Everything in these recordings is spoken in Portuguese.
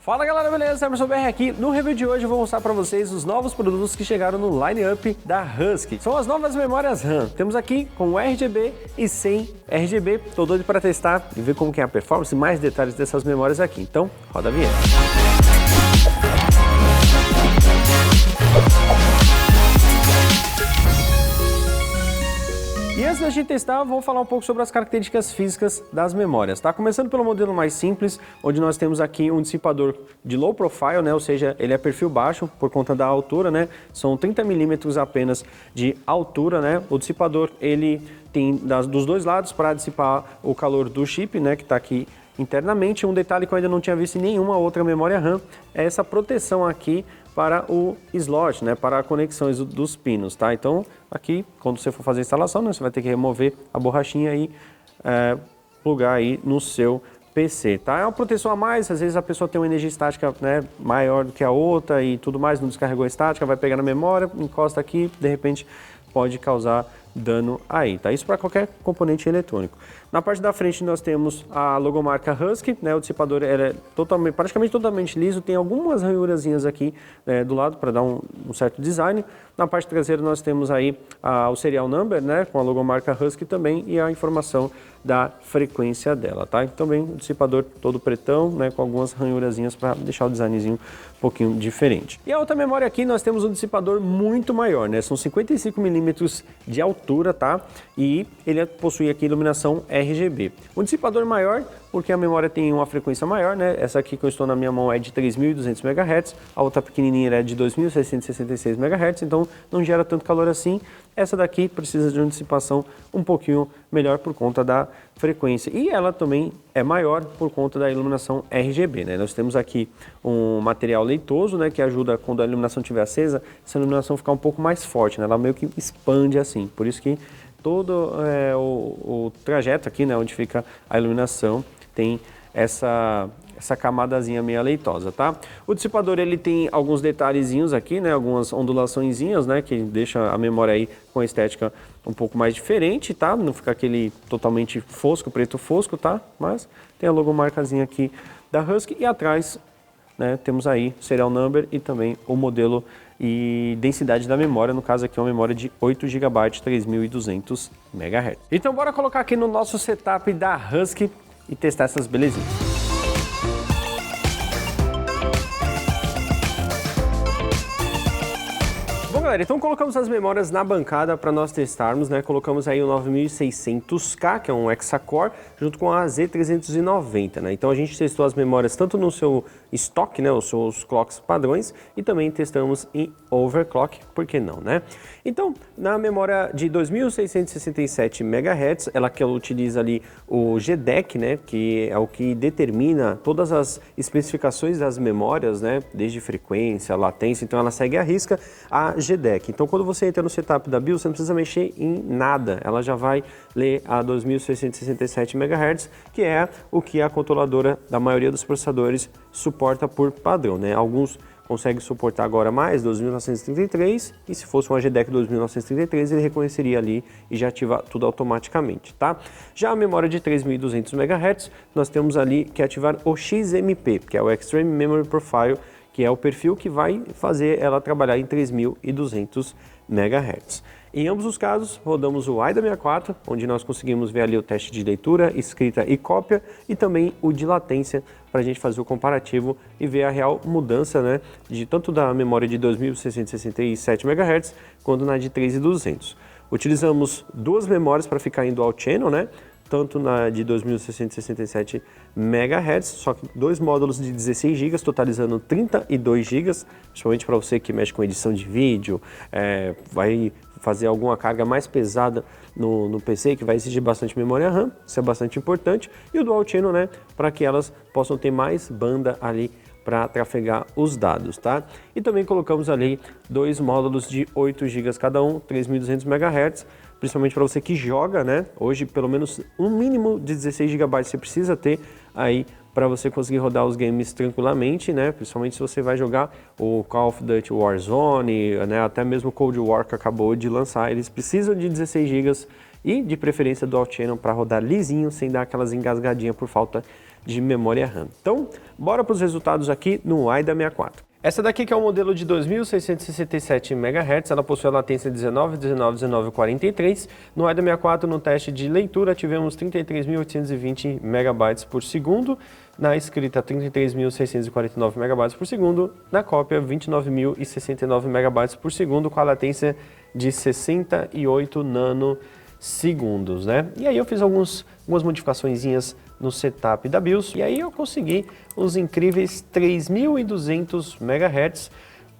Fala galera, beleza? Emerson BR aqui. No review de hoje eu vou mostrar para vocês os novos produtos que chegaram no line-up da Husky. São as novas memórias RAM. Temos aqui com RGB e sem RGB. Tô doido para testar e ver como que é a performance e mais detalhes dessas memórias aqui. Então, roda a vinheta. E antes da gente testar, vou falar um pouco sobre as características físicas das memórias, tá? Começando pelo modelo mais simples, onde nós temos aqui um dissipador de low profile, né? Ou seja, ele é perfil baixo por conta da altura, né? São 30 milímetros apenas de altura, né? O dissipador, ele tem dos dois lados para dissipar o calor do chip, né? Que está aqui internamente. Um detalhe que eu ainda não tinha visto em nenhuma outra memória RAM é essa proteção aqui para o slot, né, para conexões dos pinos, tá? Então, aqui, quando você for fazer a instalação, né, você vai ter que remover a borrachinha e plugar aí no seu PC, tá? É uma proteção a mais, às vezes a pessoa tem uma energia estática, né, maior do que a outra e tudo mais, não descarregou a estática, vai pegar na memória, encosta aqui, de repente pode causar dano aí, tá? Isso para qualquer componente eletrônico. Na parte da frente nós temos a logomarca Husky, né? O dissipador é praticamente totalmente liso, tem algumas ranhurazinhas aqui do lado para dar um certo design. Na parte traseira nós temos aí o serial number, né? Com a logomarca Husky também e a informação da frequência dela, tá? E também o dissipador todo pretão, né? Com algumas ranhurazinhas para deixar o designzinho um pouquinho diferente. E a outra memória aqui nós temos um dissipador muito maior, né? São 55 milímetros de altura, tá? E ele possui aqui iluminação RGB. Um dissipador maior, porque a memória tem uma frequência maior, né? Essa aqui que eu estou na minha mão é de 3.200 MHz, a outra pequenininha é de 2.666 MHz, então não gera tanto calor assim. Essa daqui precisa de uma dissipação um pouquinho melhor por conta da frequência. E ela também é maior por conta da iluminação RGB, né? Nós temos aqui um material leitoso, né? Que ajuda quando a iluminação estiver acesa, essa iluminação ficar um pouco mais forte, né? Ela meio que expande assim, por isso que todo o trajeto aqui, né? Onde fica a iluminação, tem essa camadazinha meio leitosa, tá? O dissipador ele tem alguns detalhezinhos aqui, né? Algumas ondulaçõezinhas, né? Que deixa a memória aí com a estética um pouco mais diferente, tá? Não fica aquele totalmente fosco, preto fosco, tá? Mas tem a logomarcazinha aqui da Husky e atrás, né? Temos aí o serial number e também o modelo e densidade da memória, no caso aqui é uma memória de 8 GB, 3.200 MHz. Então bora colocar aqui no nosso setup da Husky e testar essas belezinhas. Bom galera, então colocamos as memórias na bancada para nós testarmos, né? Colocamos aí o 9600K, que é um Hexa-Core, junto com a Z390, né? Então a gente testou as memórias tanto no seu estoque, né? Os seus clocks padrões e também testamos em overclock, por que não, né? Então, na memória de 2.667 MHz, ela que utiliza ali o GDEC, né? Que é o que determina todas as especificações das memórias, né? Desde frequência, latência, então ela segue à risca a GDEC. Então, quando você entra no setup da BIOS, você não precisa mexer em nada. Ela já vai ler a 2.667 MHz, que é o que a controladora da maioria dos processadores suporta por padrão, né? Alguns conseguem suportar agora mais 2.933 e se fosse um GDEC 2.933 ele reconheceria ali e já ativa tudo automaticamente, tá? Já a memória de 3.200 MHz, nós temos ali que ativar o XMP, que é o Extreme Memory Profile, que é o perfil que vai fazer ela trabalhar em 3.200 MHz. Em ambos os casos, rodamos o AIDA64, onde nós conseguimos ver ali o teste de leitura, escrita e cópia, e também o de latência, para a gente fazer o comparativo e ver a real mudança, né, de tanto da memória de 2.667 MHz, quanto na de 3.200. Utilizamos duas memórias para ficar em dual channel, né? Tanto na de 2.667 MHz, só que dois módulos de 16 GB, totalizando 32 GB, principalmente para você que mexe com edição de vídeo, vai fazer alguma carga mais pesada no PC, que vai exigir bastante memória RAM, isso é bastante importante, e o Dual Channel, né, para que elas possam ter mais banda ali para trafegar os dados, tá? E também colocamos ali dois módulos de 8 GB cada um, 3.200 MHz, principalmente para você que joga, né? Hoje, pelo menos um mínimo de 16 GB você precisa ter aí para você conseguir rodar os games tranquilamente, né? Principalmente se você vai jogar o Call of Duty Warzone, né? Até mesmo o Cold War que acabou de lançar, eles precisam de 16 GB e de preferência Dual Channel para rodar lisinho, sem dar aquelas engasgadinhas por falta de memória RAM. Então, bora para os resultados aqui no AIDA 64. Essa daqui que é o modelo de 2667 MHz, ela possui a latência 19,19,19,43. No AIDA 64, no teste de leitura, tivemos 33.820 MB por segundo, na escrita 33.649 MB por segundo, na cópia 29.069 MB por segundo, com a latência de 68 nanosegundos, né? E aí eu fiz algumas modificaçõezinhas no setup da BIOS, e aí eu consegui os incríveis 3.200 MHz,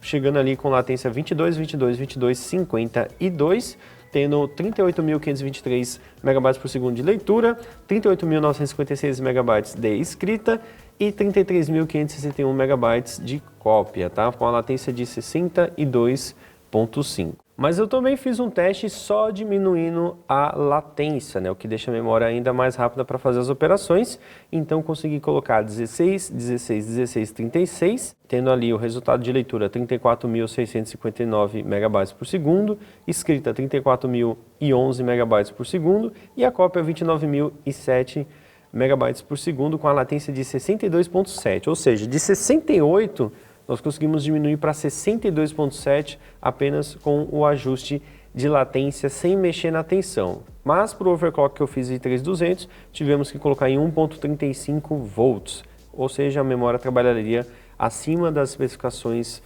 chegando ali com latência 22,22,22,52, tendo 38.523 MB por segundo de leitura, 38.956 MB de escrita e 33.561 MB de cópia, tá? Com a latência de 62,5. Mas eu também fiz um teste só diminuindo a latência, né? O que deixa a memória ainda mais rápida para fazer as operações. Então consegui colocar 16, 16, 16, 36, tendo ali o resultado de leitura 34.659 MB por segundo, escrita 34.011 MB por segundo e a cópia 29.007 MB por segundo com a latência de 62,7, ou seja, de 68 nós conseguimos diminuir para 62,7 apenas com o ajuste de latência sem mexer na tensão. Mas para o overclock que eu fiz de 3200, tivemos que colocar em 1.35 volts, ou seja, a memória trabalharia acima das especificações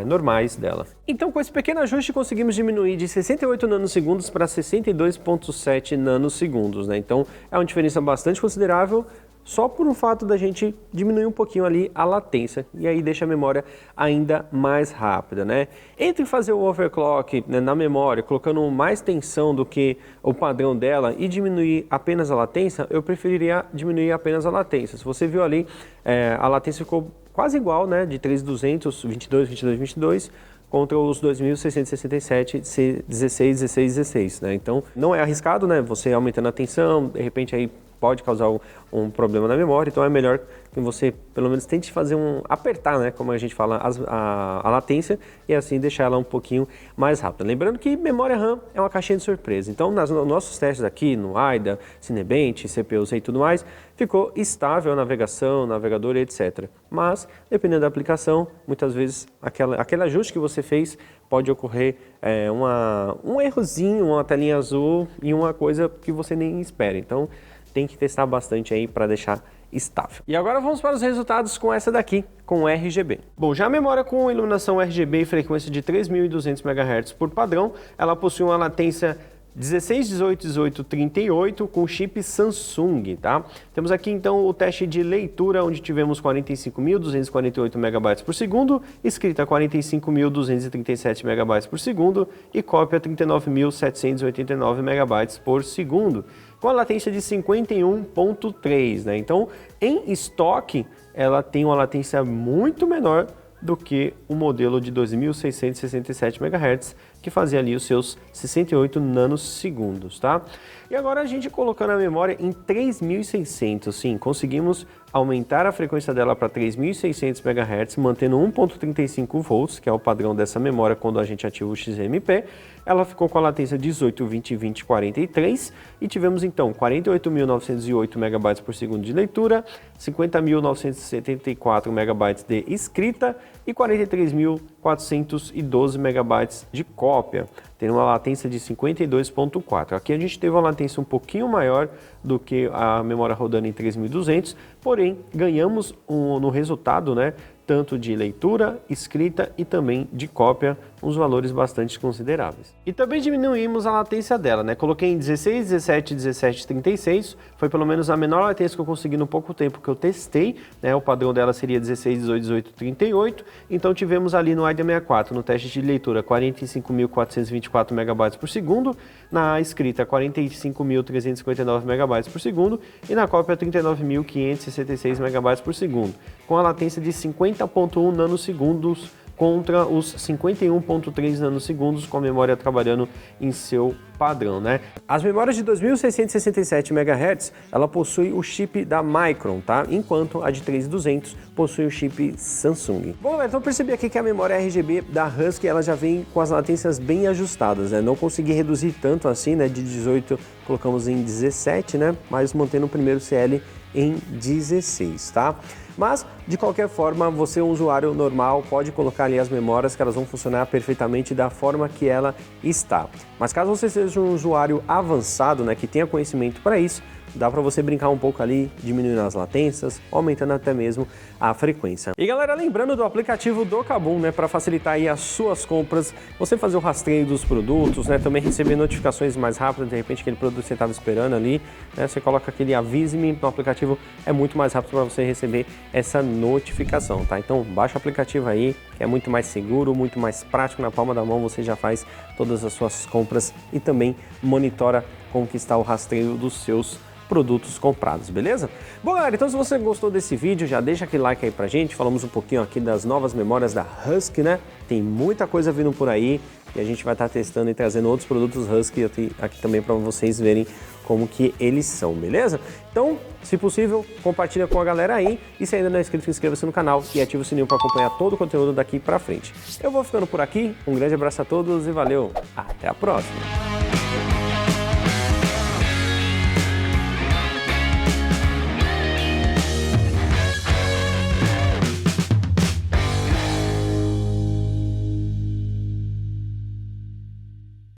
normais dela. Então, com esse pequeno ajuste, conseguimos diminuir de 68 nanosegundos para 62,7 nanosegundos, né? Então, é uma diferença bastante considerável, só por um fato da gente diminuir um pouquinho ali a latência, e aí deixa a memória ainda mais rápida, né? Entre fazer o overclock, né, na memória, colocando mais tensão do que o padrão dela e diminuir apenas a latência, eu preferiria diminuir apenas a latência. Se você viu ali, a latência ficou quase igual, né, de 3200, 22, 22, 22, contra os 2.667, 16, 16, 16, né? Então, não é arriscado, né, você aumentando a tensão, de repente aí pode causar um problema na memória, então é melhor que você pelo menos tente fazer apertar, né, como a gente fala, a latência e assim deixar ela um pouquinho mais rápida. Lembrando que memória RAM é uma caixinha de surpresa, então nos nossos testes aqui no AIDA, Cinebench, CPU-Z e tudo mais, ficou estável a navegação, navegador e etc. Mas, dependendo da aplicação, muitas vezes aquele ajuste que você fez pode ocorrer um errozinho, uma telinha azul e uma coisa que você nem espera. Então, tem que testar bastante aí para deixar estável. E agora vamos para os resultados com essa daqui, com RGB. Bom, já a memória com iluminação RGB e frequência de 3.200 MHz por padrão, ela possui uma latência 16, 18, 18, 38 com chip Samsung, tá? Temos aqui então o teste de leitura, onde tivemos 45.248 MB por segundo, escrita 45.237 MB por segundo e cópia 39.789 MB por segundo, com a latência de 51.3, né? Então, em estoque, ela tem uma latência muito menor do que o modelo de 2.667 MHz, que fazia ali os seus 68 nanosegundos, tá? E agora a gente colocando a memória em 3.600, sim, conseguimos aumentar a frequência dela para 3.600 MHz, mantendo 1.35 volts, que é o padrão dessa memória quando a gente ativa o XMP. Ela ficou com a latência 18, 20, 20, 43 e tivemos então 48.908 MB por segundo de leitura, 50.974 MB de escrita e 43.412 MB de cópia, tendo uma latência de 52.4. Aqui a gente teve uma latência um pouquinho maior do que a memória rodando em 3.200, porém ganhamos no resultado, né, tanto de leitura, escrita e também de cópia, uns valores bastante consideráveis. E também diminuímos a latência dela, né? Coloquei em 16, 17, 17, 36, foi pelo menos a menor latência que eu consegui no pouco tempo que eu testei, né? O padrão dela seria 16, 18, 18, 38, então tivemos ali no AIDA 64, no teste de leitura, 45.424 MB por segundo, na escrita 45.359 MB por segundo e na cópia 39.566 MB por segundo, com a latência de 50.1 nanosegundos contra os 51.3 nanosegundos com a memória trabalhando em seu padrão, né? As memórias de 2.667 MHz, ela possui o chip da Micron, tá? Enquanto a de 3.200 possui o chip Samsung. Bom, galera, então percebi aqui que a memória RGB da Husky, ela já vem com as latências bem ajustadas, né? Não consegui reduzir tanto assim, né? De 18 colocamos em 17, né? Mas mantendo o primeiro CL em 16, tá? Mas, de qualquer forma, você é um usuário normal, pode colocar ali as memórias que elas vão funcionar perfeitamente da forma que ela está. Mas caso você seja um usuário avançado, né, que tenha conhecimento para isso, dá para você brincar um pouco ali, diminuindo as latências, aumentando até mesmo a frequência. E galera, lembrando do aplicativo do Kabum, né, para facilitar aí as suas compras, você fazer o rastreio dos produtos, né, também receber notificações mais rápidas, de repente aquele produto que você estava esperando ali, né, você coloca aquele avise-me no aplicativo, é muito mais rápido para você receber essa notificação, tá? Então baixa o aplicativo aí, que é muito mais seguro, muito mais prático, na palma da mão você já faz todas as suas compras e também monitora como que está o rastreio dos seus produtos comprados, beleza? Bom, galera, então se você gostou desse vídeo, já deixa aquele like aí pra gente, falamos um pouquinho aqui das novas memórias da Husky, né? Tem muita coisa vindo por aí e a gente vai estar testando e trazendo outros produtos Husky aqui também para vocês verem como que eles são, beleza? Então, se possível, compartilha com a galera aí e se ainda não é inscrito, inscreva-se no canal e ativa o sininho para acompanhar todo o conteúdo daqui pra frente. Eu vou ficando por aqui, um grande abraço a todos e valeu, até a próxima!